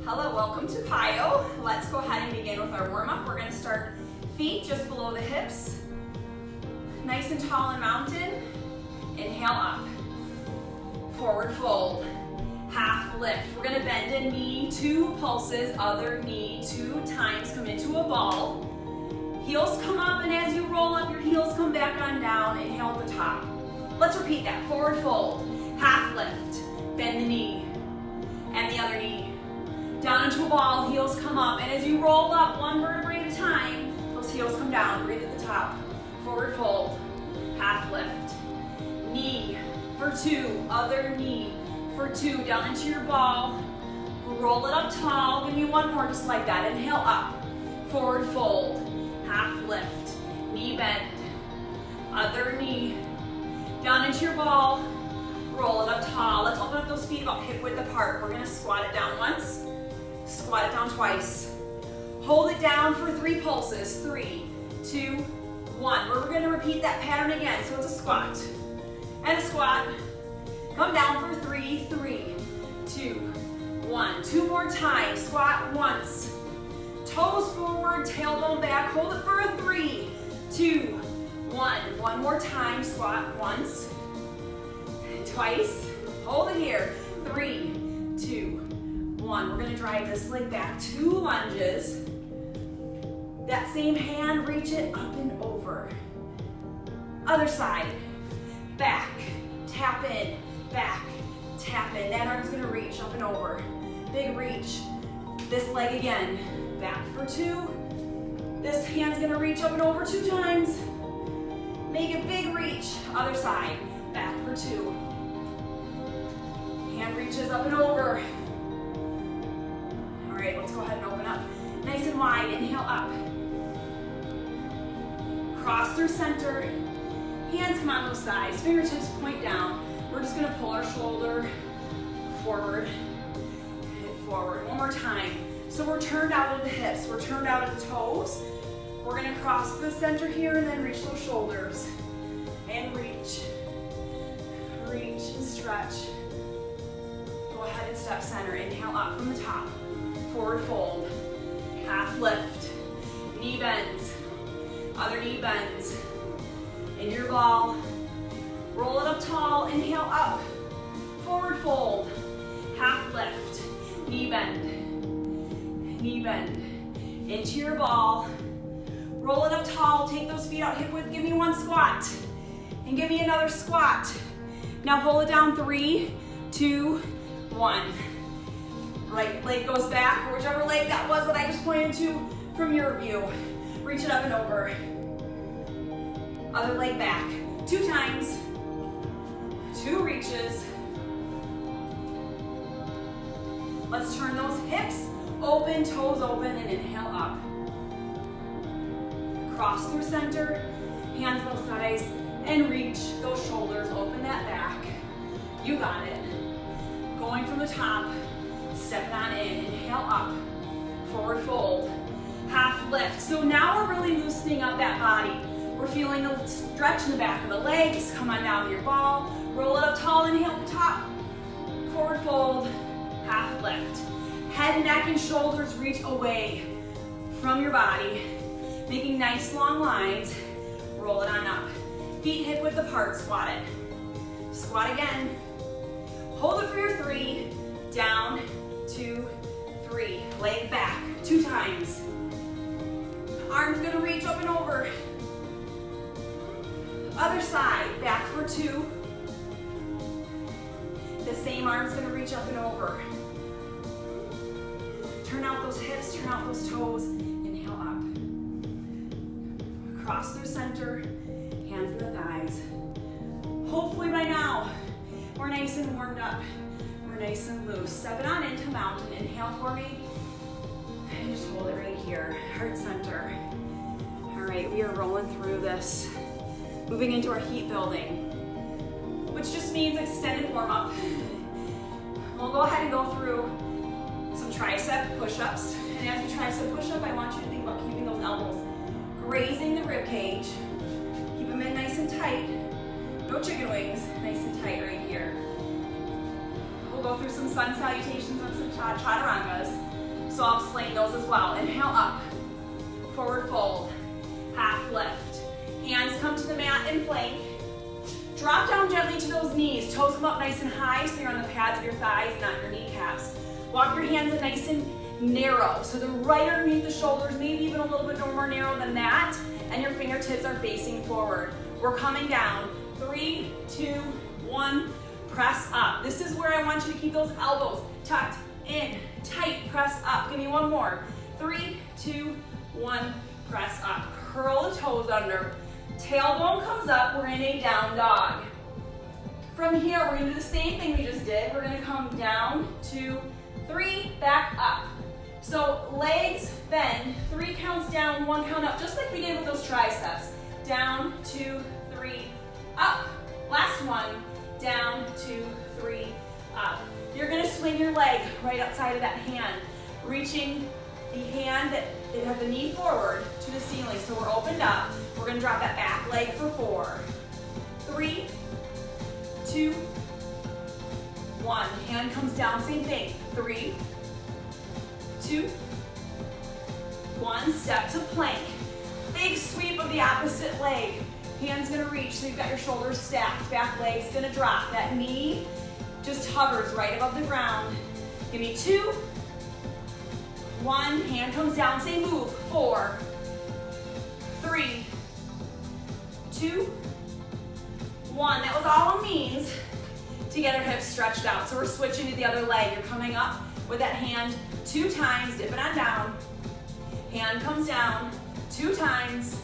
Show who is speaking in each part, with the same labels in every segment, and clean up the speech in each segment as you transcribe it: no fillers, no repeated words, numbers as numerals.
Speaker 1: Hello, welcome to Piyo. Let's go ahead and begin with our warm-up. We're going to start feet just below the hips. Nice and tall and mountain. Inhale up. Forward fold. Half lift. We're going to bend a knee, 2 pulses, other knee 2 times. Come into a ball. Heels come up, and as you roll up, your heels come back on down. Inhale at the top. Let's repeat that. Forward fold. Half lift. Bend the knee. And the other knee. Down into a ball, heels come up, and as you roll up 1 vertebrae at a time, those heels come down. Breathe at the top. Forward fold, half lift. Knee for 2, other knee for 2. Down into your ball. Roll it up tall. Give me 1 more just like that. Inhale up. Forward fold, half lift. Knee bend. Other knee. Down into your ball. Roll it up tall. Let's open up those feet about hip width apart. We're going to squat it down once. Squat it down twice. Hold it down for 3 pulses. 3, 2, 1. We're going to repeat that pattern again. So it's a squat and a squat. Come down for 3, 3, 2, 1. 2 more times. Squat once. Toes forward, tailbone back. Hold it for a 3, 2, 1. 1 more time. Squat once. Twice. Hold it here. 3, 2, 1. We're going to drive this leg back. 2 lunges. That same hand, reach it up and over. Other side. Back. Tap in. Back. Tap in. That arm's going to reach up and over. Big reach. This leg again. Back for 2. This hand's going to reach up and over 2 times. Make a big reach. Other side. Back for 2. Hand reaches up and over. All right, let's go ahead and open up. Nice and wide. Inhale up. Cross through center. Hands come on those sides. Fingertips point down. We're just going to pull our shoulder forward and forward. 1 more time. So we're turned out at the hips. We're turned out at the toes. We're going to cross the center here and then reach those shoulders. And reach. Reach and stretch. Go ahead and step center. Inhale up from the top. Forward fold. Half lift. Knee bends. Other knee bends. Into your ball. Roll it up tall. Inhale up. Forward fold. Half lift. Knee bend. Knee bend. Into your ball. Roll it up tall. Take those feet out hip width. Give me 1 squat. And give me another squat. Now hold it down. 3, 2, 1. Right leg goes back, or whichever leg that was that I just pointed to from your view. Reach it up and over. Other leg back. 2 times. 2 reaches. Let's turn those hips open, toes open, and inhale up. Cross through center, hands both sides, and reach those shoulders. Open that back. You got it. Going from the top, stepping on in. Inhale up. Forward fold. Half lift. So now we're really loosening up that body. We're feeling a stretch in the back of the legs. Come on down to your ball. Roll it up tall. Inhale at the top. Forward fold. Half lift. Head, neck, and shoulders reach away from your body. Making nice long lines. Roll it on up. Feet hip width apart. Squat it. Squat again. Hold it for your 3. Down, 2, 3. Leg back. 2 times. Arms gonna reach up and over. Other side. Back for 2. The same arm's gonna reach up and over. Turn out those hips, turn out those toes. Inhale up. Cross through center. Hands in the thighs. Hopefully by now, we're nice and warmed up. We're nice and loose. Step it on into mountain. Inhale for me. And just hold it right here. Heart center. All right, we are rolling through this. Moving into our heat building, which just means extended warm up. We'll go ahead and go through some tricep push-ups. And as you tricep push-up, I want you to think about keeping those elbows grazing the rib cage. Keep them in nice and tight. No chicken wings. Nice and tight right here. We'll go through some sun salutations and some chaturangas. So I'll explain those as well. Inhale up, forward fold, half lift. Hands come to the mat in plank. Drop down gently to those knees. Toes come up nice and high so you're on the pads of your thighs, not your kneecaps. Walk your hands in nice and narrow. So they're right underneath the shoulders, maybe even a little bit more narrow than that. And your fingertips are facing forward. We're coming down. 3, 2, 1, press up. This is where I want you to keep those elbows tucked in, tight, press up. Give me one more. 3, 2, 1, press up. Curl the toes under. Tailbone comes up, we're in a down dog. From here, we're gonna do the same thing we just did. We're gonna come down, 2, 3, back up. So legs bend, 3 counts down, 1 count up, just like we did with those triceps. Down, 2, 3, up. Last one, down, 2, 3, up. You're gonna swing your leg right outside of that hand, reaching the hand that it has the knee forward to the ceiling. So we're opened up. We're gonna drop that back leg for 4, 3, 2, 1. Hand comes down, same thing. 3, 2, 1. Step to plank. Big sweep of the opposite leg. Hand's gonna reach, so you've got your shoulders stacked. Back leg's gonna drop. That knee just hovers right above the ground. Give me 2, 1, hand comes down, same move. 4, 3, 2, 1. That was all it means to get our hips stretched out. So we're switching to the other leg. You're coming up with that hand 2 times, dip it on down. Hand comes down 2 times.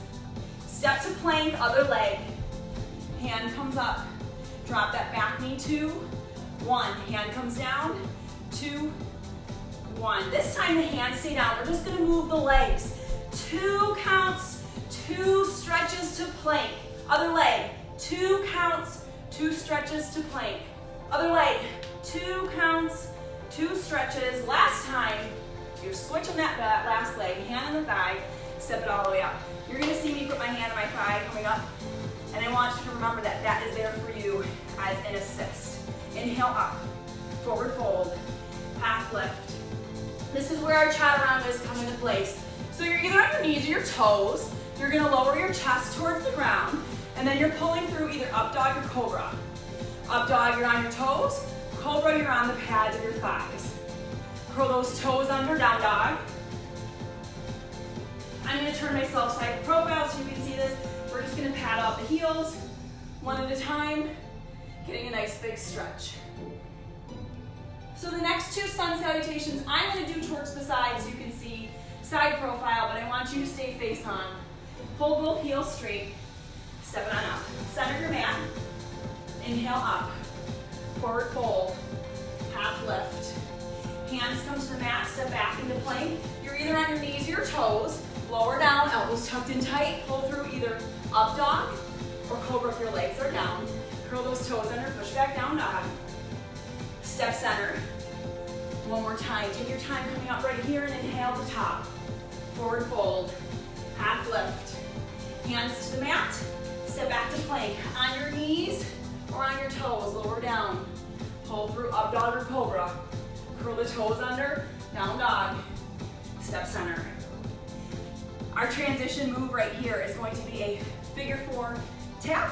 Speaker 1: Step to plank, other leg. Hand comes up, drop that back knee, 2, 1. Hand comes down, 2, 1. This time the hands stay down. We're just gonna move the legs. 2 counts, 2 stretches to plank. Other leg, 2 counts, 2 stretches to plank. Other leg, 2 counts, 2 stretches. Last time, you're switching that last leg, hand on the thigh, step it all the way up. You're gonna see me put my hand on my thigh coming up, and I want you to remember that that is there for you as an assist. Inhale up, forward fold, half lift. This is where our chaturanga is coming into place. So you're either on your knees or your toes. You're gonna lower your chest towards the ground, and then you're pulling through either up dog or cobra. Up dog, you're on your toes. Cobra, you're on the pads of your thighs. Curl those toes under, down dog. I'm gonna turn myself side profile so you can see this. We're just gonna pad out the heels, one at a time, getting a nice big stretch. So the next 2 sun salutations, I'm gonna do towards the side so you can see side profile, but I want you to stay face on. Hold both heels straight, step it on up. Center your mat, inhale up, forward fold, half lift. Hands come to the mat, step back into plank. You're either on your knees or your toes. Lower down, elbows tucked in tight. Pull through either up dog or cobra if your legs are down. Curl those toes under, push back down dog. Step center. One more time. Take your time coming up right here and inhale the top. Forward fold, half lift. Hands to the mat, step back to plank. On your knees or on your toes, lower down. Pull through up dog or cobra. Curl the toes under, down dog. Step center. Our transition move right here is going to be a figure 4 tap,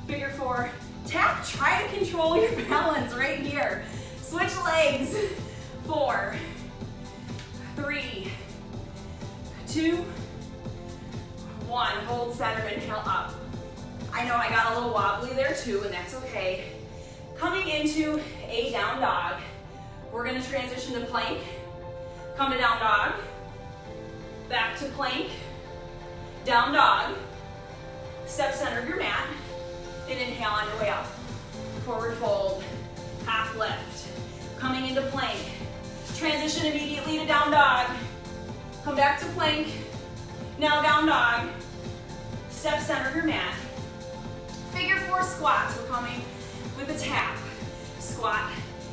Speaker 1: figure 4 tap. Try to control your balance right here. Switch legs. 4, 3, 2, 1. Hold center, inhale up. I know I got a little wobbly there too, and that's okay. Coming into a down dog. We're gonna transition to plank. Come to down dog. Back to plank, down dog, step center of your mat, and inhale on your way up. Forward fold, half lift. Coming into plank, transition immediately to down dog. Come back to plank, now down dog, step center of your mat. Figure 4 squats, we're coming with a tap. Squat,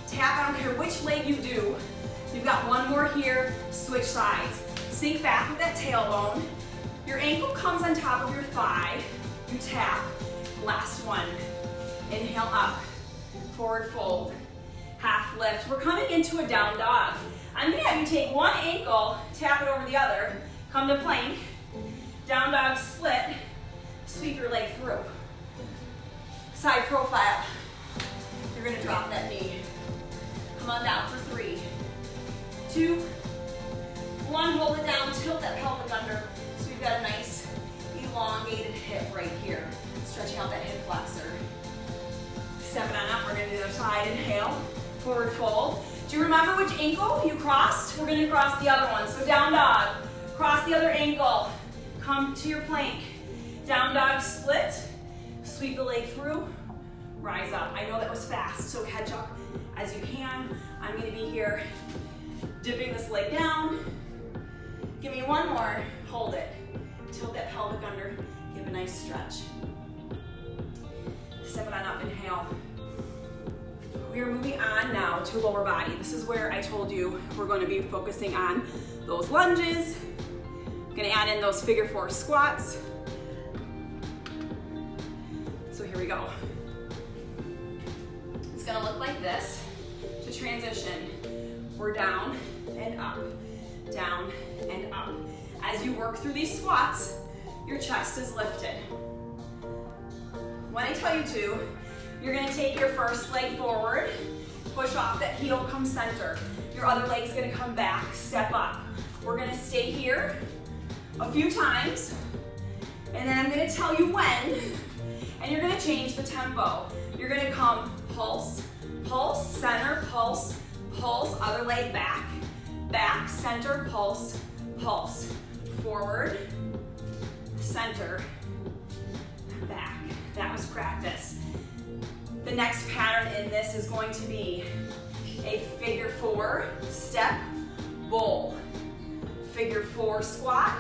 Speaker 1: tap, I don't care which leg you do. You've got one more here, switch sides. Sink back with that tailbone. Your ankle comes on top of your thigh. You tap. Last one. Inhale up. Forward fold. Half lift. We're coming into a down dog. I'm gonna have have you take one ankle, tap it over the other, come to plank, down dog split, sweep your leg through. Side profile. You're gonna drop that knee. Come on down for 3, 2, 1, hold it down, tilt that pelvic under. So we've got a nice elongated hip right here. Stretching out that hip flexor. Step it on up, we're gonna do the other side, inhale, forward fold. Do you remember which ankle you crossed? We're gonna cross the other one. So down dog, cross the other ankle, come to your plank. Down dog split, sweep the leg through, rise up. I know that was fast, so catch up as you can. I'm gonna be here dipping this leg down. Give me one more, hold it. Tilt that pelvic under, give a nice stretch. Step it on up, inhale. We are moving on now to lower body. This is where I told you we're going to be focusing on those lunges. I'm going to add in those figure 4 squats. So here we go. It's going to look like this to transition. We're down and up, down and up. As you work through these squats, your chest is lifted. When I tell you to, you're gonna take your first leg forward, push off that heel, come center. Your other leg's gonna come back, step up. We're gonna stay here a few times, and then I'm gonna tell you when, and you're gonna change the tempo. You're gonna come pulse, pulse, center, pulse, pulse, other leg back, back, center, pulse, pulse. Forward, center, back. That was practice. The next pattern in this is going to be a figure 4 step bowl. Figure 4 squat.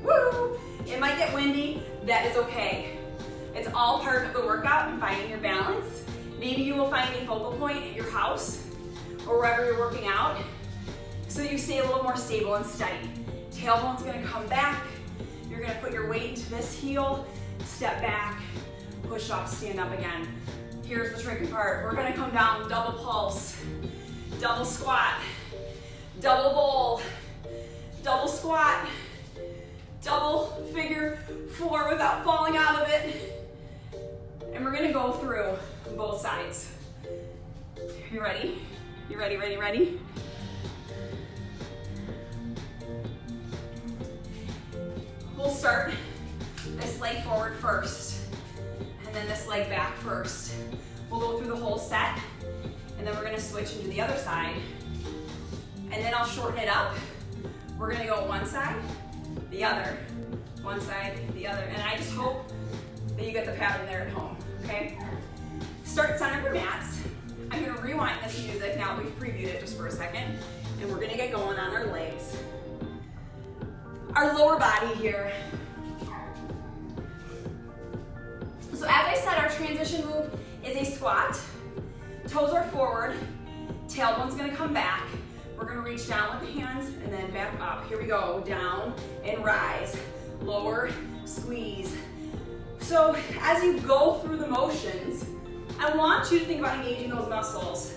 Speaker 1: Woo! It might get windy, that is okay. It's all part of the workout and finding your balance. Maybe you will find a focal point at your house or wherever you're working out so that you stay a little more stable and steady. Tailbone's gonna come back. You're gonna put your weight into this heel, step back, push up, stand up again. Here's the tricky part. We're gonna come down, double pulse, double squat, double bowl, double squat, double figure 4 without falling out of it. And we're gonna go through both sides. You ready? You ready, ready, ready? We'll start this leg forward first, and then this leg back first. We'll go through the whole set, and then we're gonna switch into the other side. And then I'll shorten it up. We're gonna go one side, the other, one side, the other. And I just hope that you get the pattern there at home, okay? Start center your mats. I'm gonna rewind this music now that we've previewed it just for a second, and we're gonna get going on our legs. Our lower body here. So as I said, our transition move is a squat. Toes are forward, tailbone's gonna come back. We're gonna reach down with the hands and then back up. Here we go, down and rise. Lower, squeeze. So as you go through the motions, I want you to think about engaging those muscles.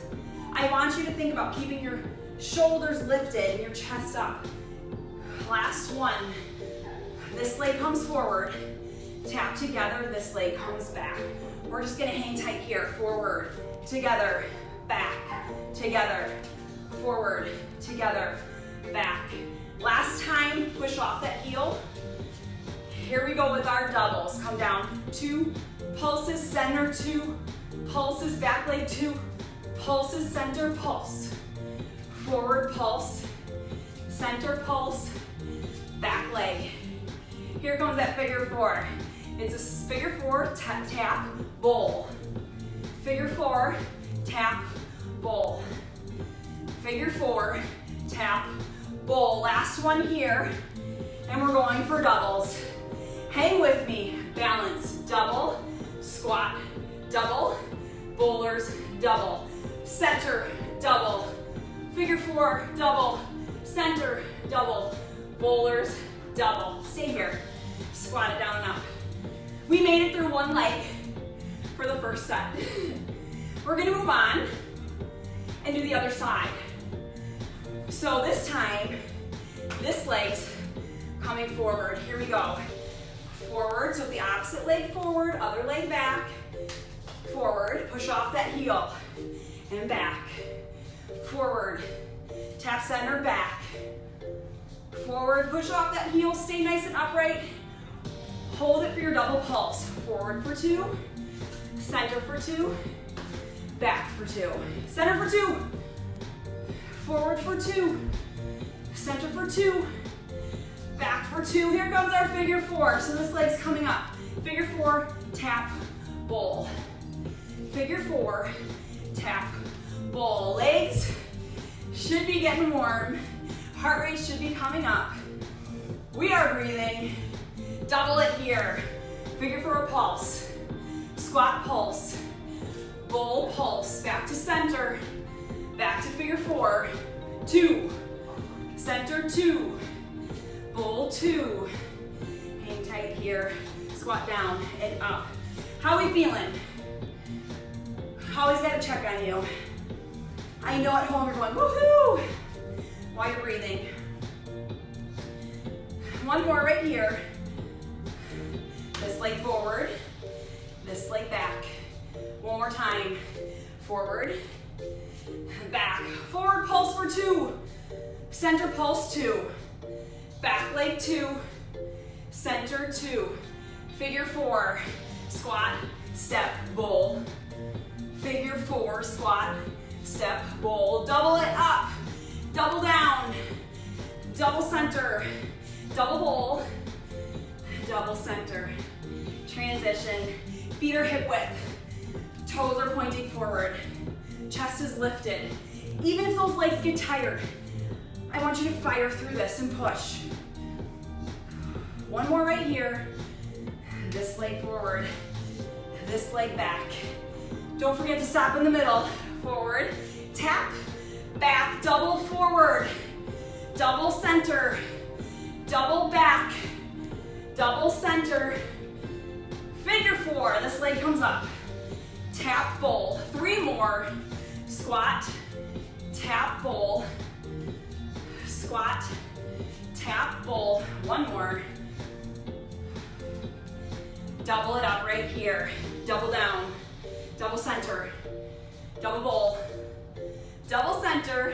Speaker 1: I want you to think about keeping your shoulders lifted and your chest up. Last one. This leg comes forward, tap together, this leg comes back. We're just gonna hang tight here. Forward, together, back, together, forward, together, back. Last time, push off that heel. Here we go with our doubles. Come down, 2 pulses, center, 2 pulses, back leg, 2 pulses, center, pulse. Forward pulse, center pulse, back leg. Here comes that figure 4. It's a figure 4 tap, bowl. Figure 4, tap, bowl. Figure 4, tap, bowl. Last one here, and we're going for doubles. Hang with me, balance, double, squat, double, bowlers, double, center, double, figure 4, double, center, double, bowlers, double. Stay here, squat it down and up. We made it through one leg for the first set. We're gonna move on and do the other side. So this time, this leg's coming forward. Here we go. Forward, so the opposite leg forward, other leg back. Forward, push off that heel, and back. Forward, tap center, back. Forward, push off that heel, stay nice and upright. Hold it for your double pulse. Forward for 2, center for 2, back for 2. Center for 2, forward for 2, center for 2, back for 2. Here comes our figure 4. So this leg's coming up. Figure 4, tap, bowl. Figure 4, tap, bowl. Legs should be getting warm. Heart rate should be coming up. We are breathing. Double it here. Figure 4 pulse. Squat pulse. Bowl pulse. Back to center. Back to figure 4. 2. Center 2. Bowl 2. Hang tight here. Squat down and up. How are we feeling? Always gotta check on you. I know at home you're going, woohoo! While you're breathing. One more right here. This leg forward, this leg back. One more time. Forward, back. Forward pulse for 2. Center pulse 2. Back leg 2. Center 2. Figure 4. Squat, step, bowl. Figure 4, squat, step, bowl. Double it up. Double down. Double center. Double bowl. Double center. Transition. Feet are hip width. Toes are pointing forward. Chest is lifted. Even if those legs get tired, I want you to fire through this and push. One more right here. This leg forward. This leg back. Don't forget to stop in the middle. Forward. Tap. Back. Double forward. Double center. Double back. Double center. Figure 4. This leg comes up. Tap, bowl. 3 more. Squat. Tap, bowl. Squat. Tap, bowl. 1 more. Double it up right here. Double down. Double center. Double bowl. Double center.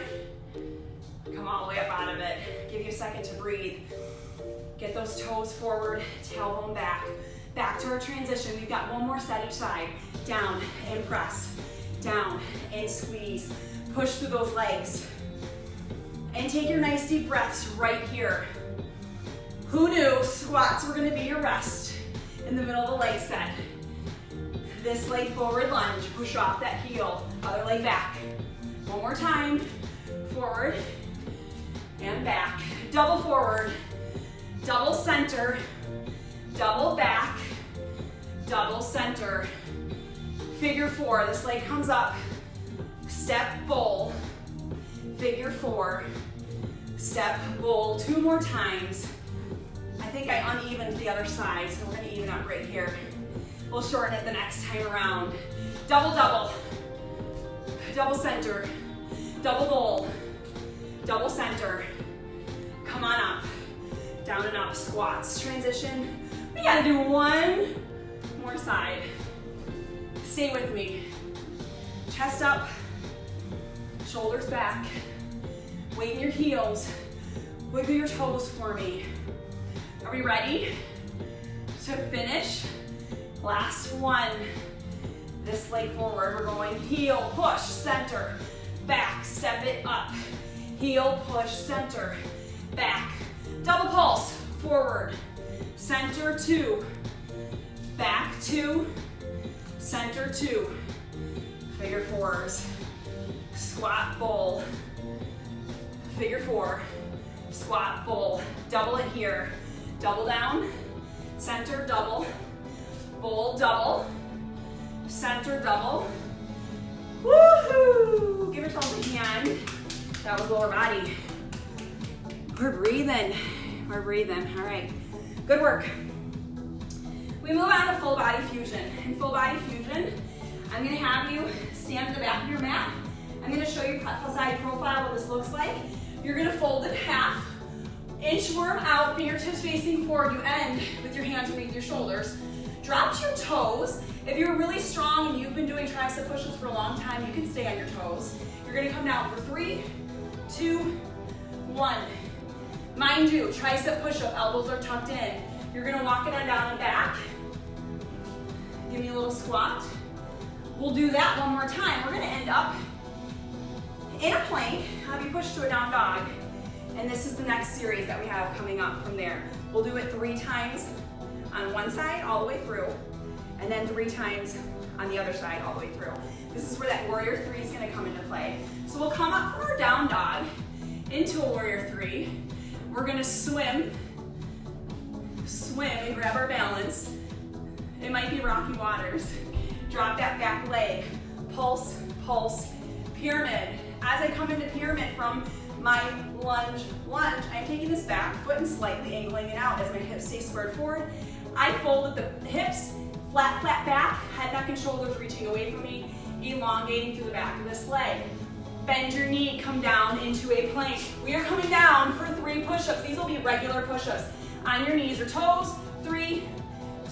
Speaker 1: Come all the way up out of it. Give you a second to breathe. Get those toes forward, tailbone back. Back to our transition. We've got 1 more set each side. Down and press. Down and squeeze. Push through those legs. And take your nice deep breaths right here. Who knew squats were gonna be your rest in the middle of the leg set? This leg forward lunge. Push off that heel. Other leg back. 1 more time. Forward and back. Double forward. Double center. Double back. Double center. Figure 4. This leg comes up. Step, bowl. Figure 4. Step, bowl. 2 more times. I think I unevened the other side, so we're gonna even up right here. We'll shorten it the next time around. Double, double. Double center. Double bowl. Double center. Come on up. Down and up. Squats. Transition. We gotta do 1 more side. Stay with me. Chest up. Shoulders back. Weight in your heels. Wiggle your toes for me. Are we ready to finish? Last 1. This leg forward. We're going heel, push, center, back. Step it up. Heel, push, center, back. Double pulse. Forward. Center 2. Back 2. Center 2. Figure 4s. Squat, bowl. Figure 4. Squat, bowl. Double it here. Double down. Center, double. Bowl, double. Center, double. Woohoo! Give yourself a hand. That was lower body. We're breathing. We're breathing. All right. Good work. We move on to full body fusion. In full body fusion, I'm going to have you stand at the back of your mat. I'm going to show you side profile what this looks like. You're gonna fold in half, inchworm out, fingertips facing forward. You end with your hands underneath your shoulders. Drop to your toes. If you're really strong and you've been doing tricep push-ups for a long time, you can stay on your toes. You're gonna come down for 3, 2, 1. Mind you, tricep push-up, elbows are tucked in. You're gonna walk it on down and back. Give me a little squat. We'll do that one more time. We're gonna end up in a plank, have you push to a down dog. And this is the next series that we have coming up from there. We'll do it 3 times on one side all the way through, and then 3 times on the other side all the way through. This is where that warrior 3 is gonna come into play. So we'll come up from our down dog into a warrior 3. We're gonna swim and grab our balance. It might be rocky waters. Drop that back leg, pulse, pulse, pyramid. As I come into pyramid from my lunge, I'm taking this back foot and slightly angling it out as my hips stay squared forward. I fold at the hips, flat back, head, neck, and shoulders reaching away from me, elongating through the back of this leg. Bend your knee, come down into a plank. We are coming down for 3 push-ups. These will be regular push-ups. On your knees or toes, 3,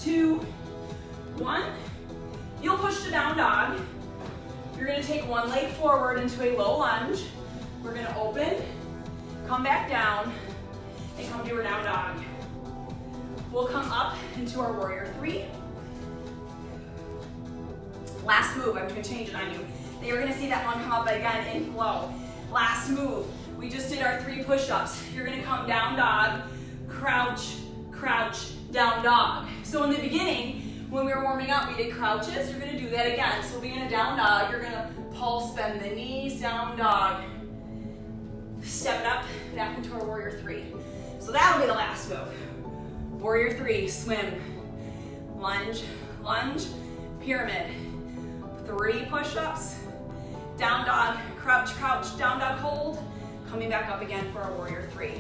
Speaker 1: 2, 1. You'll push to down dog. You're gonna take one leg forward into a low lunge. We're gonna open, come back down, and come to our down dog. We'll come up into our warrior 3. Last move, I'm gonna change it on you. And you're gonna see that one come up again in flow. Last move, we just did our 3 push-ups. You're gonna come down dog, crouch, crouch, down dog. So in the beginning, when we were warming up, we did crouches. You're gonna do that again. So we'll be in a down dog. You're gonna pulse, bend the knees, down dog. Step it up, back into our warrior 3. So that'll be the last move. Warrior 3, swim, lunge, lunge, pyramid. 3 push-ups, down dog, crouch, crouch, down dog, hold. Coming back up again for our warrior 3.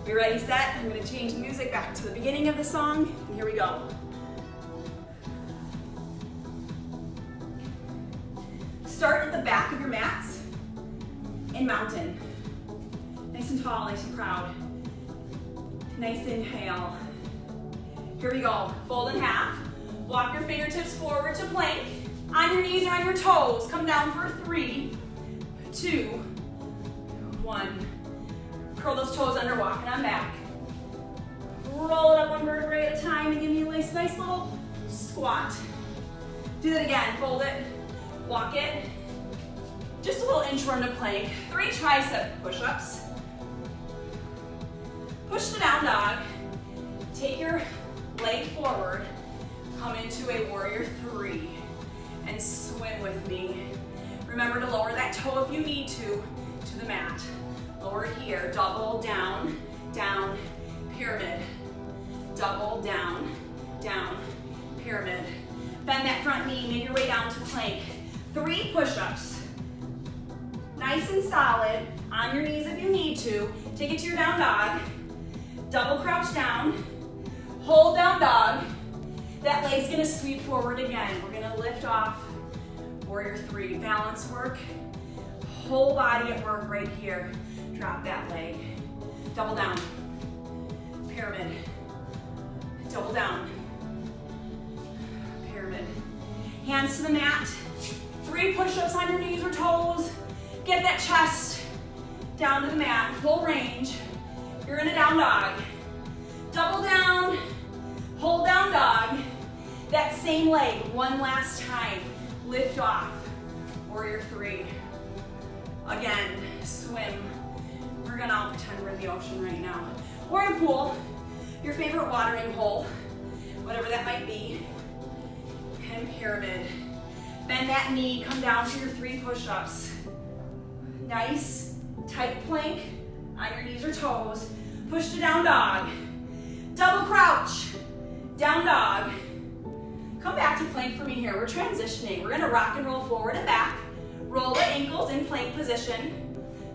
Speaker 1: We ready, set? I'm gonna change the music back to the beginning of the song, and here we go. Start at the back of your mats in mountain. Nice and tall, nice and proud. Nice inhale. Here we go, fold in half. Walk your fingertips forward to plank. On your knees or on your toes, come down for 3, 2, 1. Curl those toes under, walking on back. Roll it up 1 vertebrae at a time and give me a nice little squat. Do that again, fold it, walk it. Just a little inchworm to plank. 3 tricep push-ups. Push to down dog. Take your leg forward, come into a warrior 3. And swim with me. Remember to lower that toe if you need to the mat. Lower it here, double down, down, pyramid. Double down, down, pyramid. Bend that front knee, make your way down to plank. 3 push-ups. Nice and solid, on your knees if you need to. Take it to your down dog. Double crouch down, hold down dog. That leg's gonna sweep forward again. We're gonna lift off, warrior 3, balance work. Whole body at work right here. Drop that leg. Double down, pyramid. Double down, pyramid. Hands to the mat. 3 push-ups on your knees or toes. Get that chest down to the mat, full range. You're in a down dog. Double down, hold down dog. That same leg, one last time. Lift off, warrior 3. Again, swim. We're gonna all pretend we're in the ocean right now. Or in a pool, your favorite watering hole, whatever that might be. And pyramid. Bend that knee, come down to your 3 push-ups. Nice, tight plank on your knees or toes. Push to down dog. Double crouch, down dog. Come back to plank for me here. We're transitioning. We're gonna rock and roll forward and back. Roll the ankles in plank position.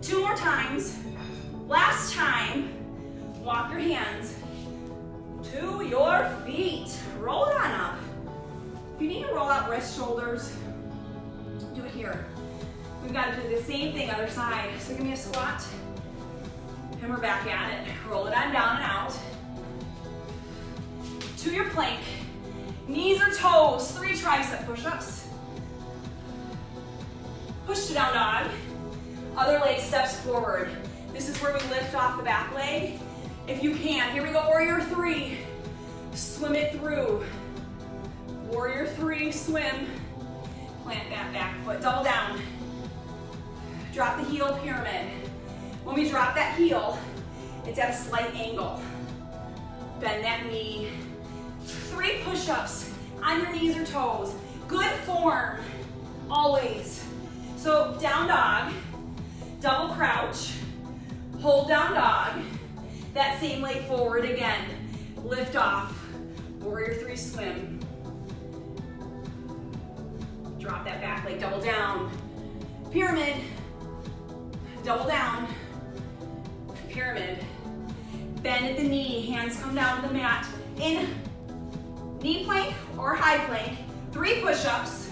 Speaker 1: 2 more times. Last time, walk your hands to your feet. Roll it on up. If you need to roll out wrist, shoulders, do it here. We've got to do the same thing, other side. So give me a squat. And we're back at it. Roll it on down and out. To your plank. Knees or toes, 3 tricep push-ups. Push to down dog. Other leg steps forward. This is where we lift off the back leg. If you can, here we go, warrior 3. Swim it through. Warrior 3, swim. Plant that back foot, double down. Drop the heel, pyramid. When we drop that heel, it's at a slight angle. Bend that knee. 3 push-ups on your knees or toes. Good form, always. So down dog, double crouch, hold down dog, that same leg forward again. Lift off, warrior 3, swim. Drop that back leg, double down. Pyramid, double down. Pyramid. Bend at the knee, hands come down to the mat. In knee plank or high plank, 3 push-ups.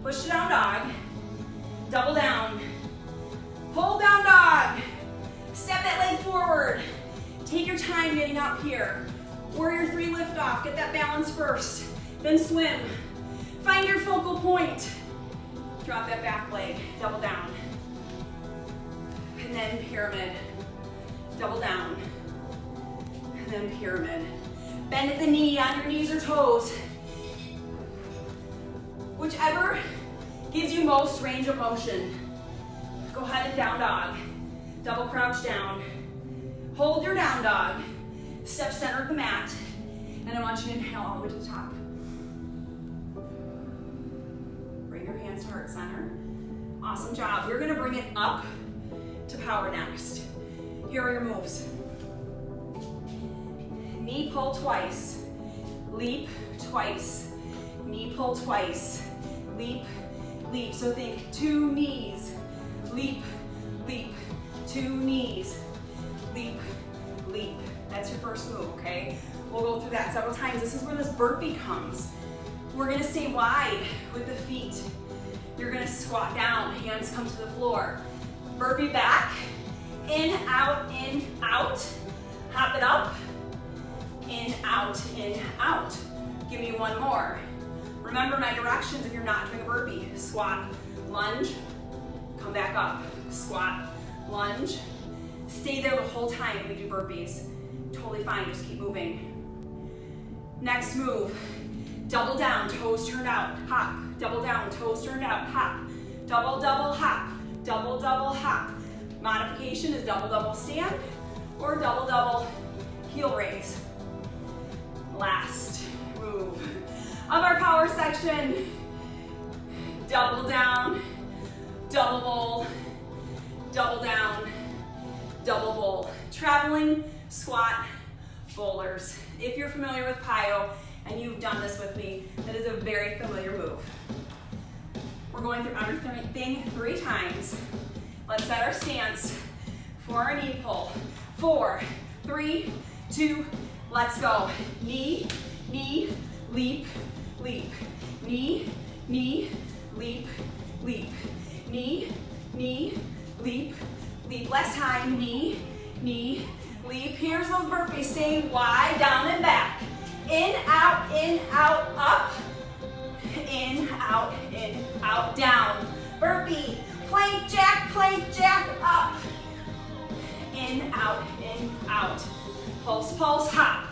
Speaker 1: Push to down dog. Double down. Hold down dog. Step that leg forward. Take your time getting up here. Warrior 3, lift off. Get that balance first. Then swim. Find your focal point. Drop that back leg. Double down. And then pyramid. Double down. And then pyramid. Bend at the knee on your knees or toes. Whichever gives you most range of motion. Go ahead and down dog. Double crouch down. Hold your down dog. Step center of the mat. And I want you to inhale all the way to the top. Bring your hands to heart center. Awesome job. We're gonna bring it up to power next. Here are your moves. Knee pull twice. Leap twice. Knee pull twice. Leap, leap. So think 2 knees. Leap, leap. 2 knees. Leap, leap. That's your first move, okay? We'll go through that several times. This is where this burpee comes. We're gonna stay wide with the feet. You're gonna squat down, hands come to the floor. Burpee back, in, out, hop it up, in, out, Give me 1 more. Remember my directions if you're not doing a burpee. Squat, lunge, come back up. Squat, lunge. Stay there the whole time when we do burpees. Totally fine, just keep moving. Next move, double down, toes turned out, hop. Double down, toes turned out, hop. Double, double, hop. Double, double, hop. Modification is double, double stand or double, double heel raise. Last move of our power section. Double down, double bowl, double down, double bowl. Traveling squat bowlers. If you're familiar with Piyo and you've done this with me, that is a very familiar move. We're going through everything 3 times. Let's set our stance for our knee pull. 4, 3, 2, let's go. Knee, knee, leap, leap. Knee, knee, leap, leap. Knee, knee, leap, leap. Last time, knee, knee, leap. Here's those burpees. Stay wide, down and back. In, out, up. In, out, down. Burpee. Plank jack, up. In, out. Pulse, pulse, hop.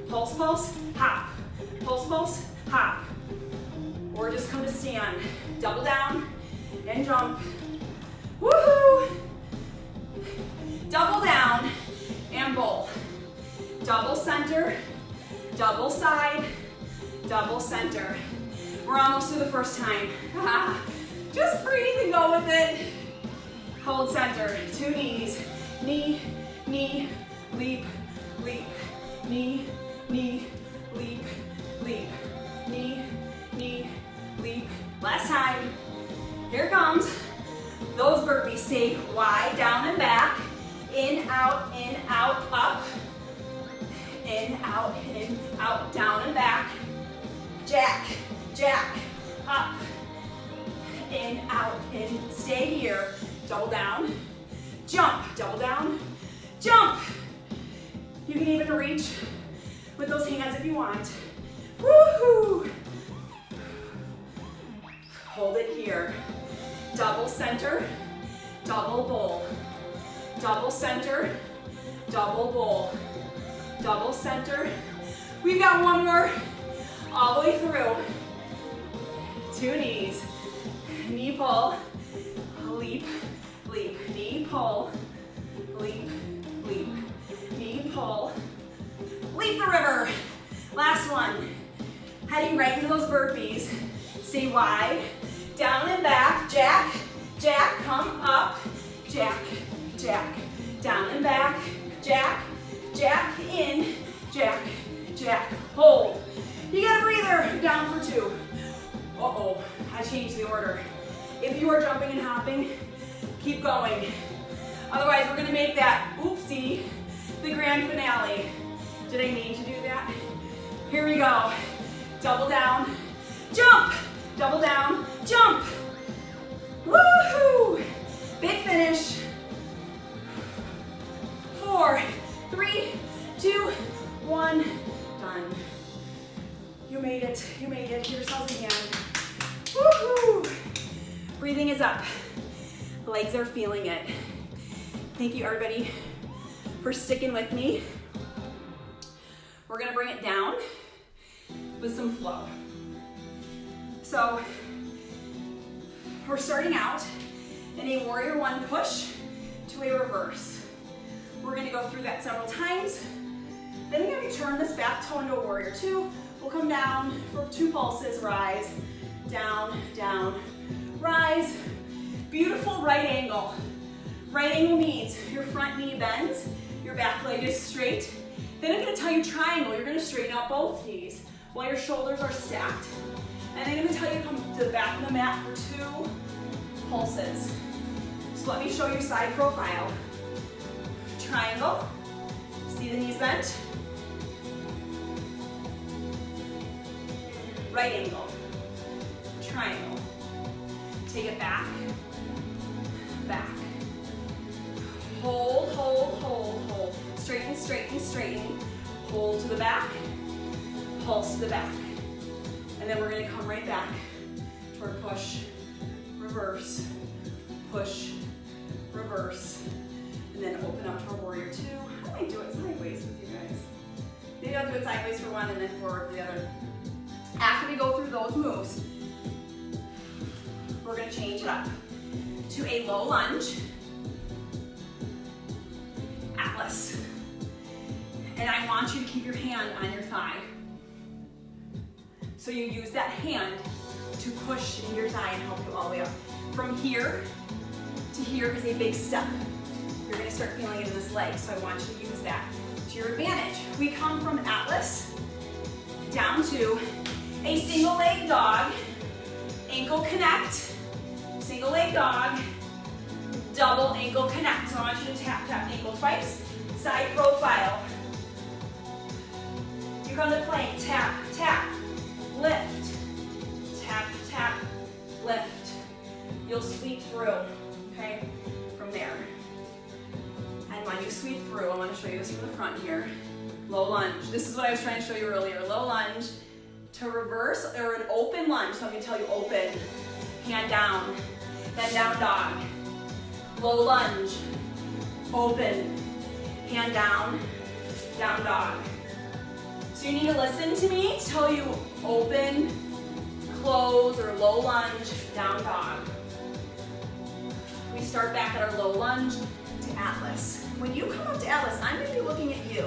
Speaker 1: Pulse, pulse, hop. Pulse, pulse, hop. Or just come to stand. Double down and jump. Woohoo! Double down and bowl. Double center, double side, double center. We're almost through the first time. Just breathe and go with it. Hold center, 2 knees. Knee, knee, leap, leap. Knee, knee, leap, leap. Knee, knee, leap. Last time. Here comes. Those burpees. Stay wide, down and back. In, out, up. In, out, down and back. Jack, up. In, out, stay here. Double down. Jump, double down. You can even reach with those hands if you want. Woohoo! Hold it here. Double center, double bowl. Double center, double bowl. Double center. We've got one more all the way through. Two knees. Knee pull, leap, leap. Knee pull, leap, leap. Knee pull, leap the river. Last one. Heading right into those burpees. Stay wide, down and back. Jack, jack, come up. Jack, jack, down and back. Jack, jack, in. Jack, jack, hold. You got a breather, down for two. Uh-oh, I changed the order. If you are jumping and hopping, keep going. Otherwise, we're gonna make that, oopsie, the grand finale. Did I mean to do that? Here we go. Double down, jump. Double down, jump. Woohoo! Big finish. 4, 3, 2, 1, done. You made it, you made it. Give yourselves a hand. Woohoo! Breathing is up. Legs are feeling it. Thank you, everybody, for sticking with me. We're gonna bring it down with some flow. So, we're starting out in a warrior one push to a reverse. We're gonna go through that several times. Then we're gonna turn this back toe into a warrior two. We'll come down for 2 pulses, rise, down, down, rise. Beautiful right angle. Right angle means your front knee bends, your back leg is straight. Then I'm gonna tell you triangle. You're gonna straighten out both knees while your shoulders are stacked. And then I'm gonna tell you to come to the back of the mat for 2 pulses. So let me show you side profile. Triangle, see the knees bent. Right angle, triangle. Take it back, back. Hold, hold, hold, hold. Straighten, straighten, straighten. Hold to the back, pulse to the back. And then we're gonna come right back toward push, reverse, push, reverse. And then open up to our warrior two. I might do it sideways with you guys. Maybe I'll do it sideways for one and then forward for the other. After we go through those moves, we're gonna change it up to a low lunge, Atlas. And I want you to keep your hand on your thigh. So you use that hand to push in your thigh and help you all the way up. From here to here is a big step. You're gonna start feeling it in this leg, so I want you to use that to your advantage. We come from Atlas down to a single leg dog, ankle connect, single leg dog, double ankle connect. So I want you to tap, tap ankle twice, side profile. You come to plank, tap, tap, lift, tap, tap, lift. You'll sweep through, okay, from there. And when you sweep through, I want to show you this from the front here. Low lunge. This is what I was trying to show you earlier. Low lunge to reverse or an open lunge. So I'm going to tell you open, hand down, then down dog. Low lunge, open, hand down, down dog. So you need to listen to me to tell you open, close, or low lunge, down dog. We start back at our low lunge to Atlas. When you come up to Atlas, I'm going to be looking at you.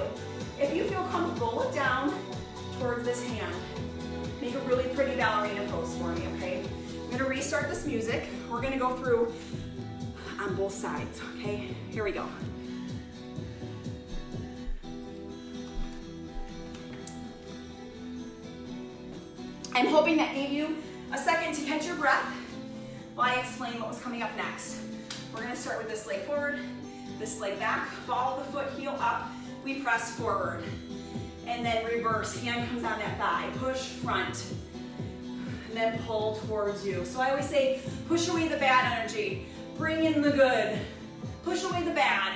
Speaker 1: If you feel comfortable, look down towards this hand. Make a really pretty ballerina pose for me, okay? I'm going to restart this music. We're going to go through on both sides, okay? Here we go. I'm hoping that gave you a second to catch your breath while I explain what was coming up next. We're going to start with this leg forward, this leg back, ball of the foot, heel up, we press forward. And then reverse, hand comes on that thigh, push front, and then pull towards you. So I always say, push away the bad energy, bring in the good. Push away the bad,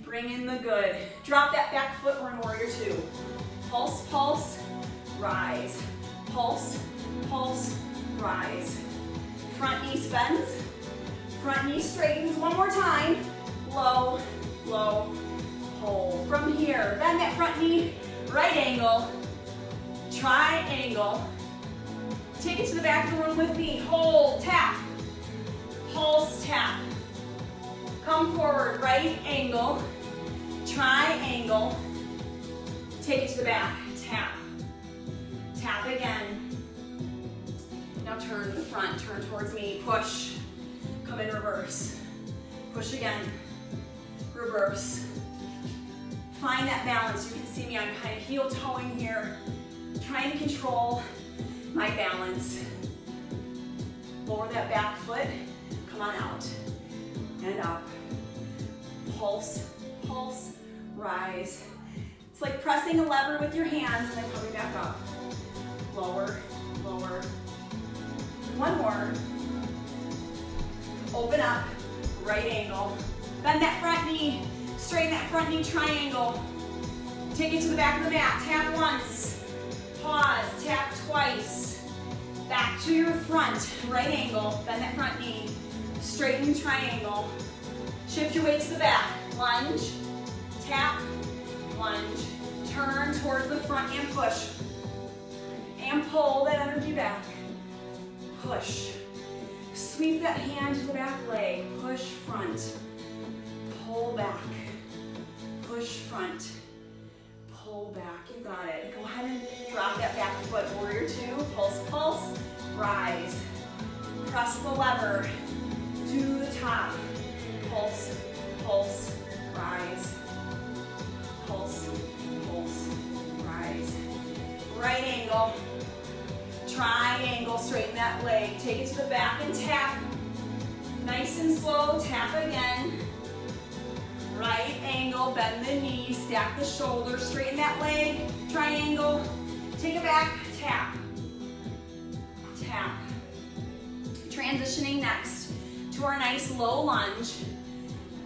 Speaker 1: bring Bring in the good. Drop that back foot, we're in warrior two. Pulse, pulse, rise. Pulse, pulse, rise. Front knee bends, front knee straightens. One more time. Low, low, hold. From here, bend that front knee, right angle, triangle. Take it to the back of the room with me. Hold, tap, pulse, tap. Come forward, right angle, triangle. Take it to the back, tap, tap again. Now turn to the front, turn towards me, push, come in reverse. Push again, reverse. Find that balance. You can see me, I'm kind of heel toeing here, trying to control my balance. Lower that back foot, come on out, and up. Pulse, pulse, rise. It's like pressing a lever with your hands and then coming back up. Lower, lower. One more. Open up, right angle. Bend that front knee, straighten that front knee, triangle. Take it to the back of the mat. Tap once, pause, tap twice. Back to your front, right angle. Bend that front knee, straighten triangle. Shift your weight to the back. Lunge, tap, lunge. Turn towards the front and push. And pull that energy back. Push. Sweep that hand to the back leg. Push front. Pull back. Push front. Pull back. You got it. Go ahead and drop that back foot. Warrior two. Pulse, pulse. Rise. Press the lever to the top. Pulse, pulse, rise. Pulse, pulse, rise. Right angle. Triangle, straighten that leg. Take it to the back and tap. Nice and slow, tap again. Right angle, bend the knee, stack the shoulders, straighten that leg. Triangle, take it back, tap. Tap. Transitioning next to our nice low lunge,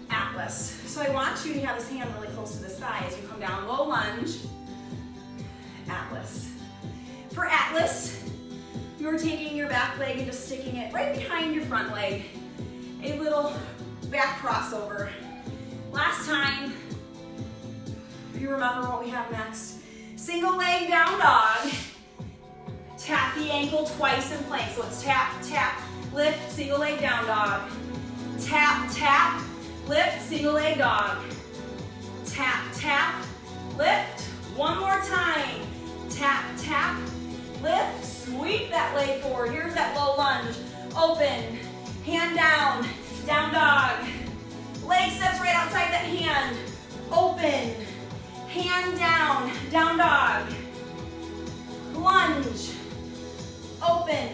Speaker 1: Atlas. So I want you to have this hand really close to the thigh as you come down. Low lunge, Atlas. For Atlas, you're taking your back leg and just sticking it right behind your front leg. A little back crossover. Last time, if you remember what we have next. Single leg down dog. Tap the ankle twice in plank. So it's tap, tap, lift, single leg down dog. Tap, tap, lift, single leg dog. Tap, tap, lift. One more time. Tap, tap, lift. Sweep that leg forward. Here's that low lunge. Open. Hand down. Down dog. Leg steps right outside that hand. Open. Hand down. Down dog. Lunge. Open.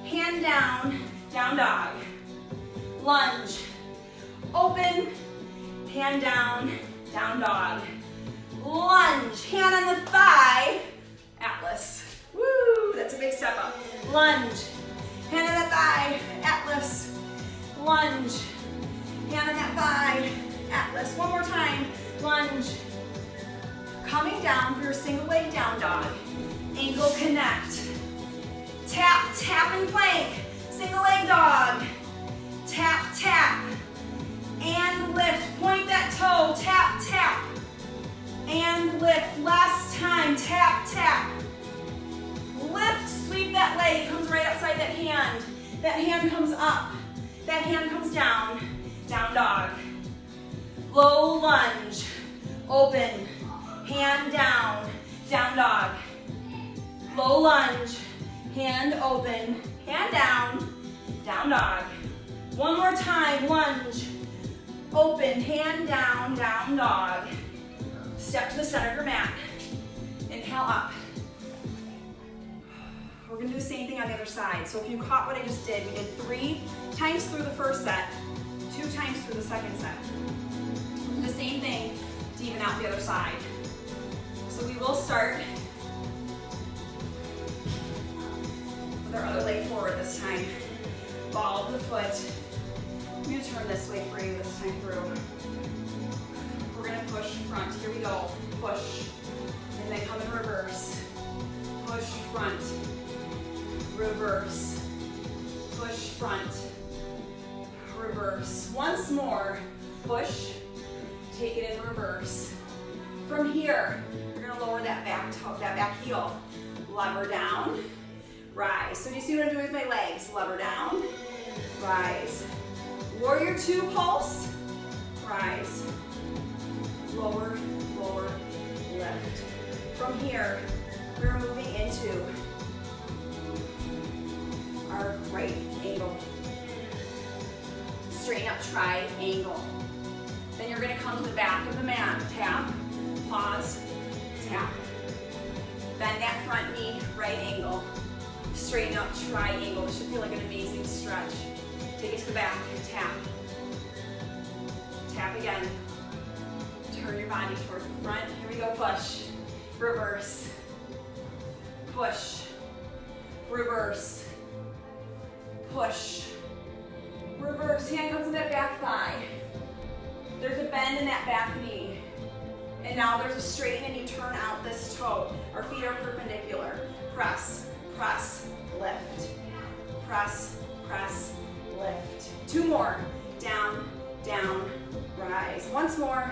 Speaker 1: Hand down. Down dog. Lunge. Open. Hand down. Down dog. Lunge. Hand on the thigh. Atlas. Woo! That's a big step up. Lunge. Hand on that thigh. Atlas. Lunge. Hand on that thigh. Atlas. One more time. Lunge. Coming down for your single leg down dog. Ankle connect. Tap, tap and plank. Single leg dog. Tap, tap. And lift. Point that toe. Tap, tap. And lift. Last time. Tap, tap. Lift. Sweep that leg. It comes right outside that hand. That hand comes up. That hand comes down. Down dog. Low lunge. Open. Hand down. Down dog. Low lunge. Hand open. Hand down. Down dog. One more time. Lunge. Open. Hand down. Down dog. Step to the center of your mat. Inhale up. We're going to do the same thing on the other side. So if you caught what I just did, we did 3 times through the first set, 2 times through the second set. We'll do the same thing to even out the other side. So we will start with our other leg forward this time. Ball of the foot. I'm going to turn this way for you this time through. push front. Here we go. Push. And then come in reverse. Push front. Reverse. Push front. Reverse. Once more. Push. Take it in reverse. From here, you're gonna lower that back toe, that back heel. Lever down. Rise. So do you see what I'm doing with my legs? Lever down. Rise. Warrior two pulse. Rise. Lower, lower, lift. From here, we're moving into our right angle. Straighten up triangle. Then you're gonna come to the back of the mat. Tap, pause, tap. Bend that front knee, right angle. Straighten up triangle. This should feel like an amazing stretch. Take it to the back, tap. Tap again. Turn your body towards the front. Here we go, push. Reverse. Push. Reverse. Push. Reverse. Hand comes to that back thigh. There's a bend in that back knee. And now there's a straighten and you turn out this toe. Our feet are perpendicular. Press, press, lift. Press, press, lift. Two more. Down, down, rise. Once more.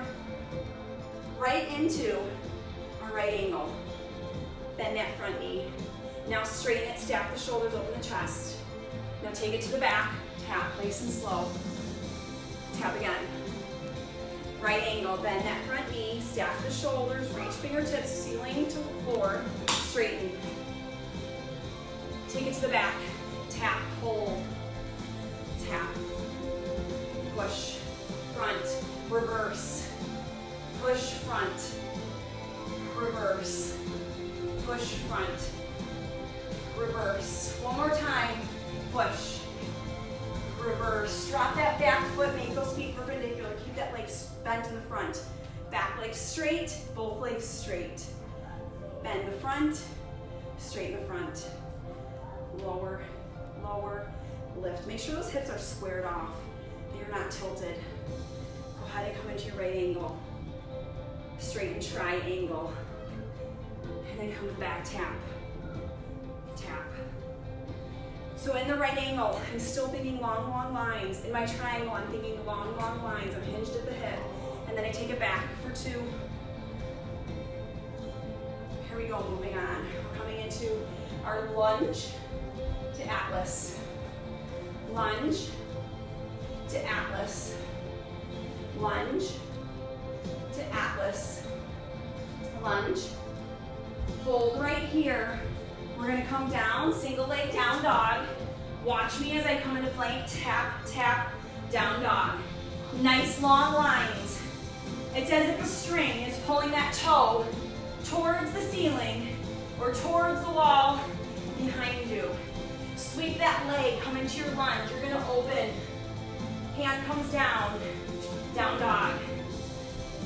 Speaker 1: Right into our right angle. Bend that front knee. Now straighten it, stack the shoulders, open the chest. Now take it to the back. Tap, nice and slow. Tap again. Right angle, bend that front knee, stack the shoulders, reach fingertips, ceiling to the floor, straighten. Take it to the back, tap, hold, tap, push, front, reverse, push, front, reverse, push, front, reverse. One more time, push, reverse. Drop that back foot, make those feet perpendicular. Keep that leg bent in the front. Back leg straight, both legs straight. Bend the front, straighten the front. Lower, lower, lift. Make sure those hips are squared off, that you're not tilted. Go ahead and come into your right angle. Straighten triangle. And then come back, tap, tap. So in the right angle, I'm still thinking long, long lines. In my triangle, I'm thinking long, long lines. I'm hinged at the hip. And then I take it back for two. Here we go, moving on. We're coming into our lunge to Atlas. Lunge to Atlas. Lunge to Atlas. Lunge. Hold right here. We're gonna come down, single leg down dog. Watch me as I come into plank, tap, tap, down dog. Nice long lines. It's as if a string is pulling that toe towards the ceiling or towards the wall behind you. Sweep that leg, come into your lunge. You're gonna open. Hand comes down, down dog.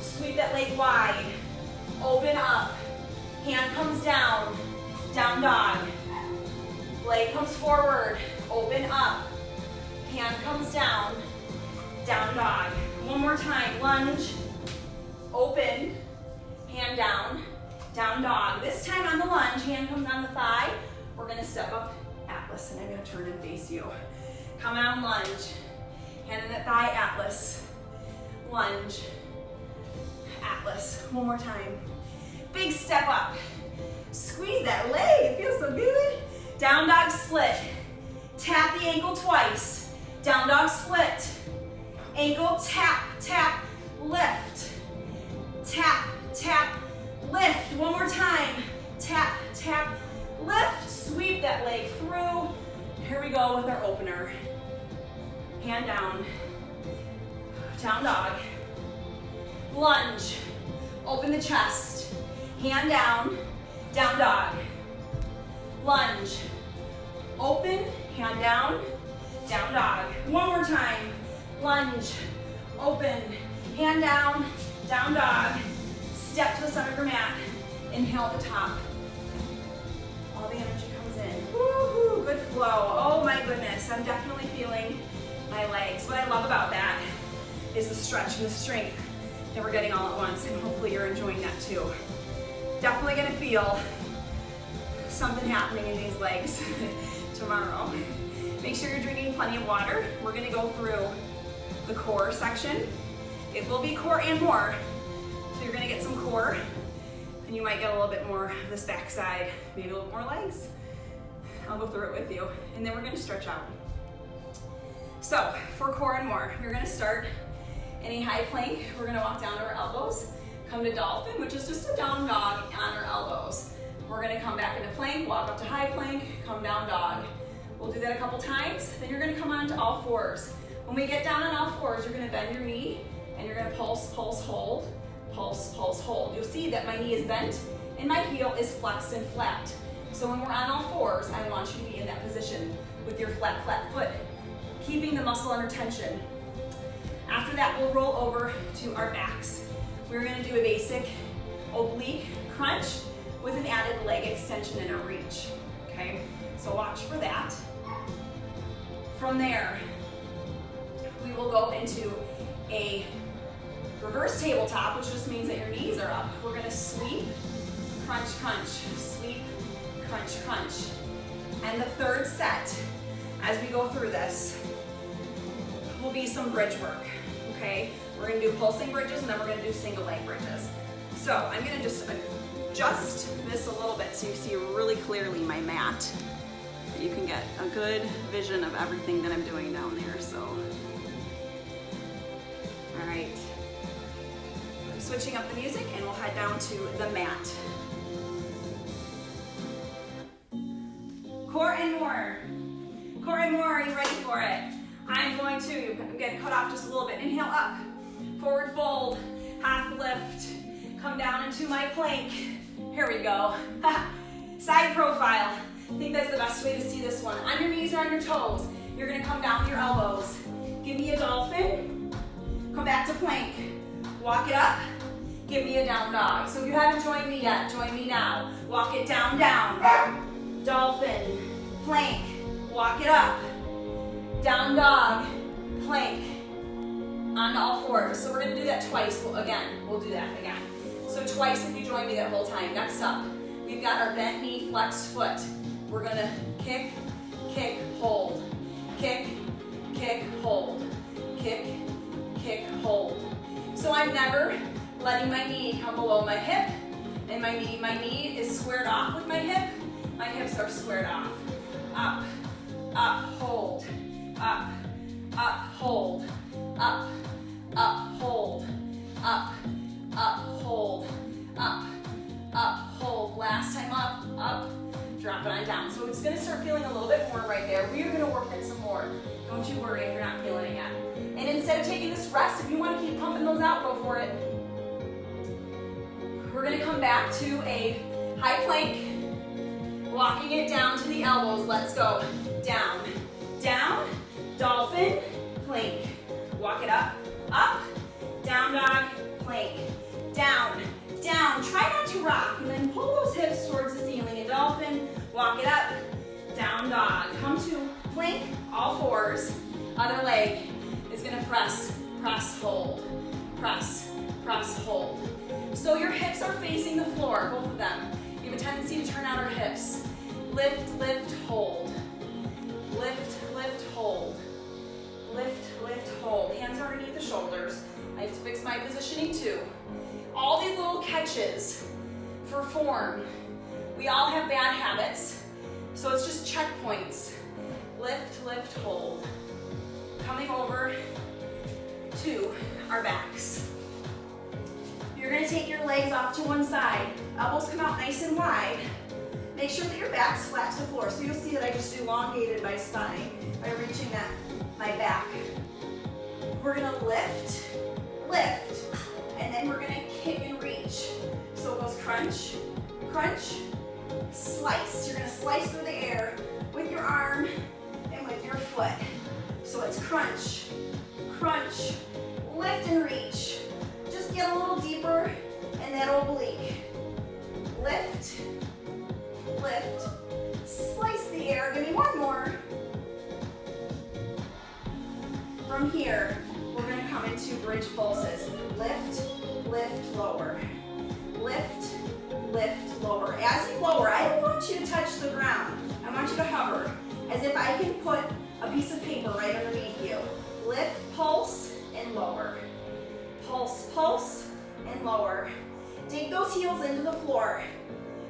Speaker 1: Sweep that leg wide, open up. Hand comes down, down dog. Leg comes forward, open up. Hand comes down, down dog. One more time, lunge, open, hand down, down dog. This time on the lunge, hand comes on the thigh. We're gonna step up Atlas, and I'm gonna turn and face you. Come on, lunge. Hand in that thigh, Atlas. Lunge, Atlas. One more time. Big step up. Squeeze that leg, it feels so good. Down dog split. Tap the ankle twice. Down dog split. Ankle tap, tap, lift. Tap, tap, lift. One more time. Tap, tap, lift. Sweep that leg through. Here we go with our opener. Hand down. Down dog. Lunge. Open the chest. Hand down. Down dog. Lunge. Open. Hand down. Down dog. One more time. Lunge. Open. Hand down. Down dog. Step to the center of your mat. Inhale at the top. All the energy comes in. Woo-hoo, good flow. Oh my goodness, I'm definitely feeling my legs. What I love about that is the stretch and the strength that we're getting all at once, and hopefully you're enjoying that too. Definitely gonna feel something happening in these legs tomorrow. Make sure you're drinking plenty of water. We're gonna go through the core section. It will be core and more. So you're gonna get some core, and you might get a little bit more of this back side, maybe a little more legs. I'll go through it with you, and then we're gonna stretch out. So for core and more, you're gonna start in a high plank. We're gonna walk down to our elbows, come to dolphin, which is just a down dog on our elbows. We're gonna come back into plank, walk up to high plank, come down dog. We'll do that a couple times, then you're gonna come on to all fours. When we get down on all fours, you're gonna bend your knee, and you're gonna pulse, pulse, hold, pulse, pulse, hold. You'll see that my knee is bent, and my heel is flexed and flat. So when we're on all fours, I want you to be in that position with your flat, flat foot, keeping the muscle under tension. After that, we'll roll over to our backs. We're gonna do a basic oblique crunch with an added leg extension and a reach, okay? So watch for that. From there, we will go into a reverse tabletop, which just means that your knees are up. We're gonna sweep, crunch, crunch, sweep, crunch, crunch. And the third set, as we go through this, will be some bridge work, okay? We're gonna do pulsing bridges, and then we're gonna do single leg bridges. So I'm gonna just adjust this a little bit so you see really clearly my mat. You can get a good vision of everything that I'm doing down there, so. All right. I'm switching up the music, and we'll head down to the mat. Core and more. Core and more, are you ready for it? I'm going to cut off just a little bit. Inhale up, forward fold, half lift, come down into my plank. Here we go. Side profile. I think that's the best way to see this one. On your knees or on your toes, you're gonna come down with your elbows. Give me a dolphin, come back to plank. Walk it up, give me a down dog. So if you haven't joined me yet, join me now. Walk it down, down. Dolphin, plank, walk it up. Down dog, plank, on all fours. So we're gonna do that twice. We'll do that again. So twice if you join me that whole time. Next up, we've got our bent knee, flexed foot. We're gonna kick, kick, hold. Kick, kick, hold. Kick, kick, hold. So I'm never letting my knee come below my hip, and my knee is squared off with my hip. My hips are squared off. Up, up, hold. Up, up, hold. Up, hold. Up, hold. Up, hold. Last time up, drop it on down. So it's gonna start feeling a little bit more right there. We are gonna work it some more. Don't you worry if you're not feeling it yet. And instead of taking this rest, if you wanna keep pumping those out, go for it. We're gonna come back to a high plank, walking it down to the elbows. Let's go. Down, down, dolphin, plank. Walk it up, up, down dog, plank. Down, down. Try not to rock, and then pull those hips towards the ceiling. A dolphin, walk it up, down dog. Come to plank, all fours. Other leg is gonna press, press, hold. Press, press, hold. So your hips are facing the floor, both of them. You have a tendency to turn out our hips. Lift, lift, hold. Lift, lift, hold. Lift, lift, hold. Hands are underneath the shoulders. I have to fix my positioning too. All these little catches for form. We all have bad habits, so it's just checkpoints. Lift, lift, hold. Coming over to our backs. You're gonna take your legs off to one side. Elbows come out nice and wide. Make sure that your back's flat to the floor. So you'll see that I just elongated my spine by reaching my back. We're gonna lift, lift, and then we're gonna kick and reach. So it goes crunch, crunch, slice. You're gonna slice through the air with your arm and with your foot. So it's crunch, crunch, lift and reach. Just get a little deeper and that oblique. Lift, lift, slice the air. Give me one more. From here, we're gonna come into bridge pulses. Lift, as if I can put a piece of paper right underneath you. Lift, pulse, and lower. Pulse, pulse, and lower. Take those heels into the floor.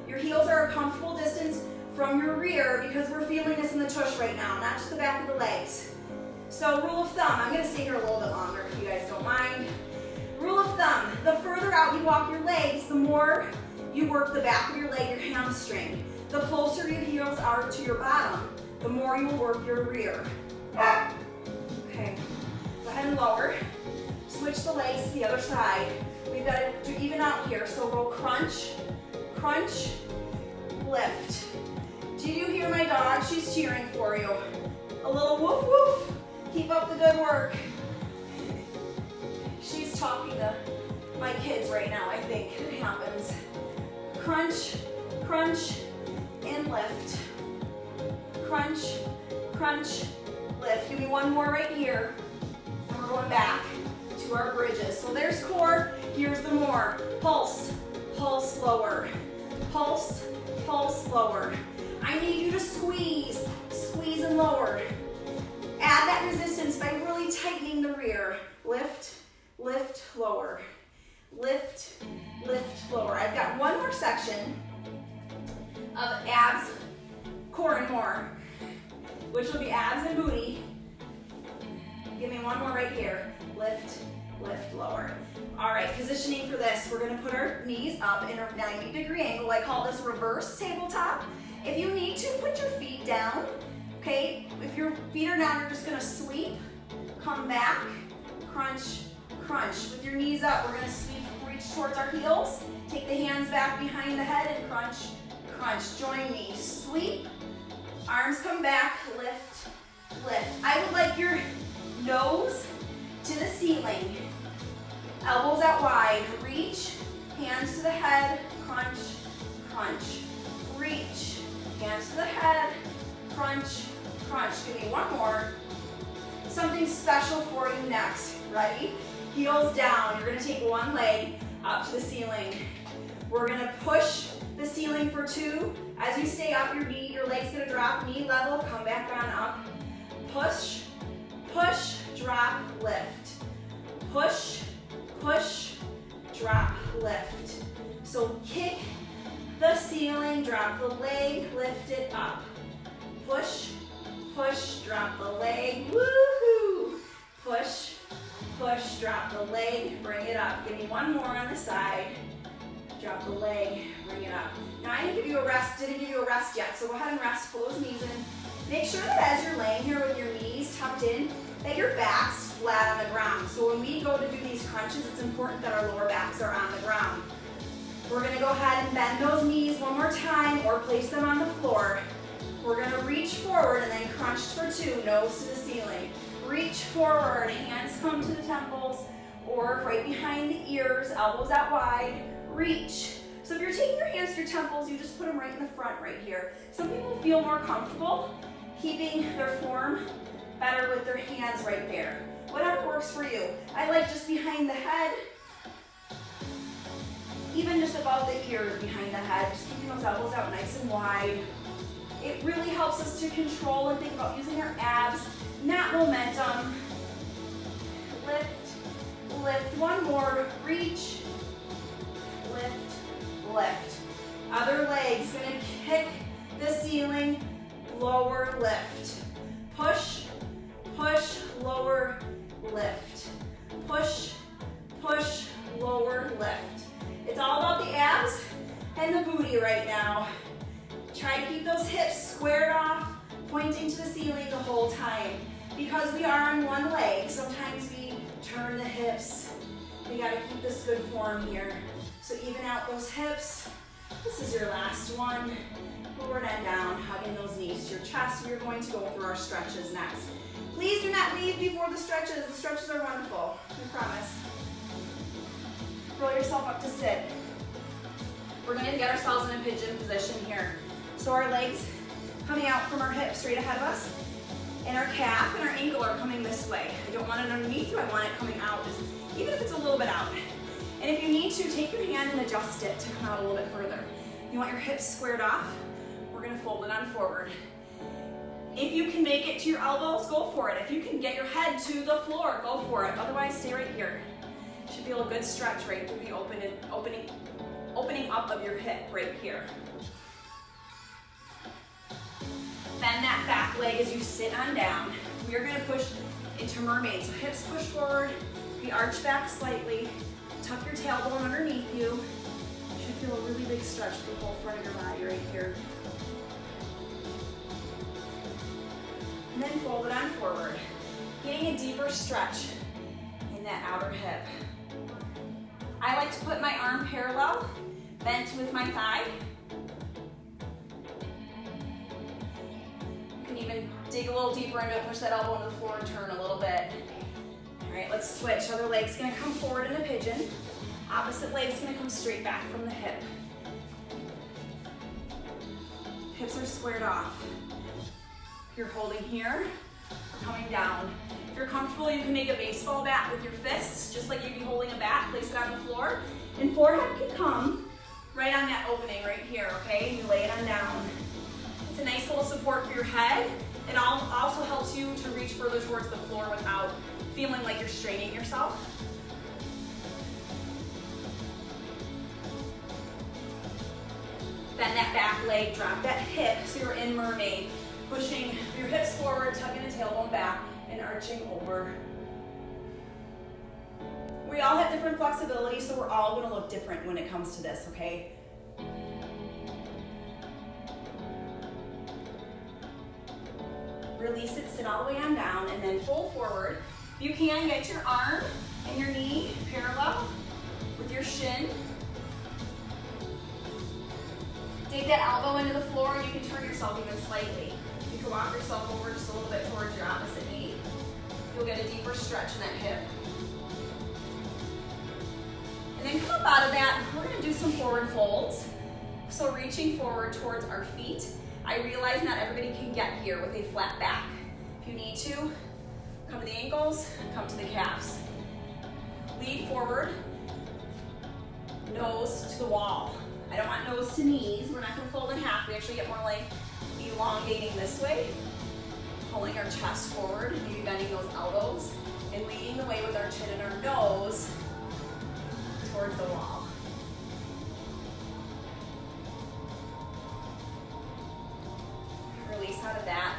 Speaker 1: Your heels are a comfortable distance from your rear because we're feeling this in the tush right now, not just the back of the legs. So rule of thumb, I'm gonna stay here a little bit longer if you guys don't mind. Rule of thumb, the further out you walk your legs, the more you work the back of your leg, your hamstring. The closer your heels are to your bottom, the more you will work your rear. Okay, go ahead and lower. Switch the legs to the other side. We've got to even out here, so go crunch, crunch, lift. Do you hear my dog? She's cheering for you. A little woof woof. Keep up the good work. She's talking to my kids right now, I think. It happens. Crunch, crunch, and lift. Crunch, crunch, lift. Give me one more right here. And we're going back to our bridges. So there's core, here's the more. Pulse, pulse lower. Pulse, pulse lower. I need you to squeeze, squeeze and lower. Add that resistance by really tightening the rear. Lift, lift, lower. Lift, lift, lower. I've got one more section of abs, core and more, which will be abs and booty. Give me one more right here. Lift, lift, lower. All right, positioning for this, we're gonna put our knees up in a 90-degree angle. I call this reverse tabletop. If you need to, put your feet down, okay? If your feet are down, you're just gonna sweep, come back, crunch, crunch. With your knees up, we're gonna sweep, reach towards our heels, take the hands back behind the head and crunch, crunch. Join me, sweep, arms come back, lift, lift. I would like your nose to the ceiling, elbows out wide, reach, hands to the head, crunch, crunch, reach, hands to the head, crunch, crunch. Give me one more. Something special for you next. Ready? Heels down. You're gonna take one leg up to the ceiling. We're gonna push the ceiling for 2. As you stay up, your leg's gonna drop, knee level, come back on up. Push, push, drop, lift. Push, push, drop, lift. So kick the ceiling, drop the leg, lift it up. Push, push, drop the leg, woohoo! Push, push, drop the leg, bring it up. Give me one more on the side. Drop the leg, bring it up. Now I didn't give you a rest yet, so go ahead and rest, pull those knees in. Make sure that as you're laying here with your knees tucked in, that your back's flat on the ground. So when we go to do these crunches, it's important that our lower backs are on the ground. We're gonna go ahead and bend those knees one more time or place them on the floor. We're gonna reach forward and then crunch for 2, nose to the ceiling. Reach forward, hands come to the temples or right behind the ears, elbows out wide, reach. So if you're taking your hands to your temples, you just put them right in the front right here. Some people feel more comfortable keeping their form better with their hands right there. Whatever works for you. I like just behind the head, even just above the ears behind the head, just keeping those elbows out nice and wide. It really helps us to control and think about using our abs, not momentum. Lift, lift, one more, reach, lift, lift. Other leg's gonna kick the ceiling, lower, lift. Push, push, lower, lift. Push, push, lower, lift. It's all about the abs and the booty right now. Try to keep those hips squared off, pointing to the ceiling the whole time. Because we are on one leg, sometimes we turn the hips. We gotta keep this good form here. So even out those hips. This is your last one. Lower that down, hugging those knees to your chest. We're going to go through our stretches next. Please do not leave before the stretches. The stretches are wonderful, I promise. Roll yourself up to sit. We're gonna get ourselves in a pigeon position here. So our legs coming out from our hips straight ahead of us, and our calf and our ankle are coming this way. I don't want it underneath you, I want it coming out, even if it's a little bit out. And if you need to, take your hand and adjust it to come out a little bit further. You want your hips squared off, we're gonna fold it on forward. If you can make it to your elbows, go for it. If you can get your head to the floor, go for it. Otherwise, stay right here. Should feel a good stretch right through the opening up of your hip right here. Bend that back leg as you sit on down. We are going to push into mermaid. So hips push forward, we arch back slightly, tuck your tailbone underneath you. You should feel a really big stretch through the whole front of your body right here. And then fold it on forward, getting a deeper stretch in that outer hip. I like to put my arm parallel, bent with my thigh. You can even dig a little deeper into it, push that elbow into the floor and turn a little bit. All right, let's switch. Other leg's gonna come forward in a pigeon. Opposite leg's gonna come straight back from the hip. Hips are squared off. If you're holding here, or coming down. If you're comfortable, you can make a baseball bat with your fists, just like you'd be holding a bat, place it on the floor. And forehead can come right on that opening right here, okay? You lay it on down. It's a nice little support for your head. It also helps you to reach further towards the floor without feeling like you're straining yourself. Bend that back leg, drop that hip so you're in mermaid. Pushing your hips forward, tucking the tailbone back, and arching over. We all have different flexibility, so we're all gonna look different when it comes to this, okay? Release it, sit all the way on down, and then fold forward. If you can, get your arm and your knee parallel with your shin. Dig that elbow into the floor, and you can turn yourself even slightly. You can walk yourself over just a little bit towards your opposite knee. You'll get a deeper stretch in that hip. And then come up out of that, we're gonna do some forward folds. So reaching forward towards our feet. I realize not everybody can get here with a flat back. If you need to, come to the ankles, come to the calves. Lead forward, nose to the wall. I don't want nose to knees. We're not gonna fold in half. We actually get more like elongating this way. Pulling our chest forward, maybe bending those elbows, and leading the way with our chin and our nose towards the wall. Release out of that.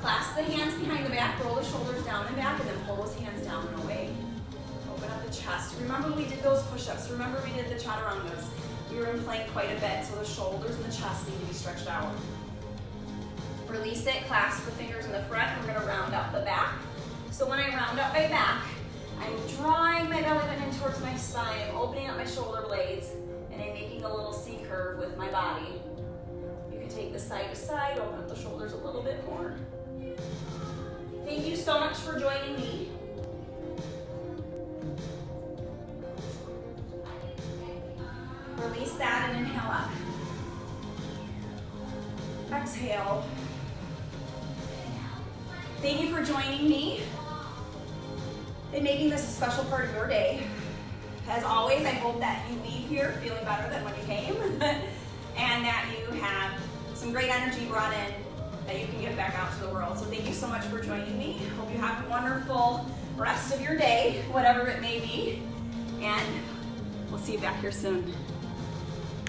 Speaker 1: Clasp the hands behind the back, roll the shoulders down and back, and then pull those hands down and away. Open up the chest. Remember we did those push-ups. Remember we did the chaturangas. We were in plank quite a bit, so the shoulders and the chest need to be stretched out. Release it, clasp the fingers in the front. We're gonna round up the back. So when I round up my back, I'm drawing my belly button in towards my spine. I'm opening up my shoulder blades, and I'm making a little C curve with my body. You can take this side to side, open up the shoulders a little bit more. Thank you so much for joining me. Release that and inhale up. Exhale. Thank you for joining me and making this a special part of your day. As always, I hope that you leave here feeling better than when you came and that you have some great energy brought in that you can give back out to the world. So thank you so much for joining me. Hope you have a wonderful rest of your day, whatever it may be, and we'll see you back here soon.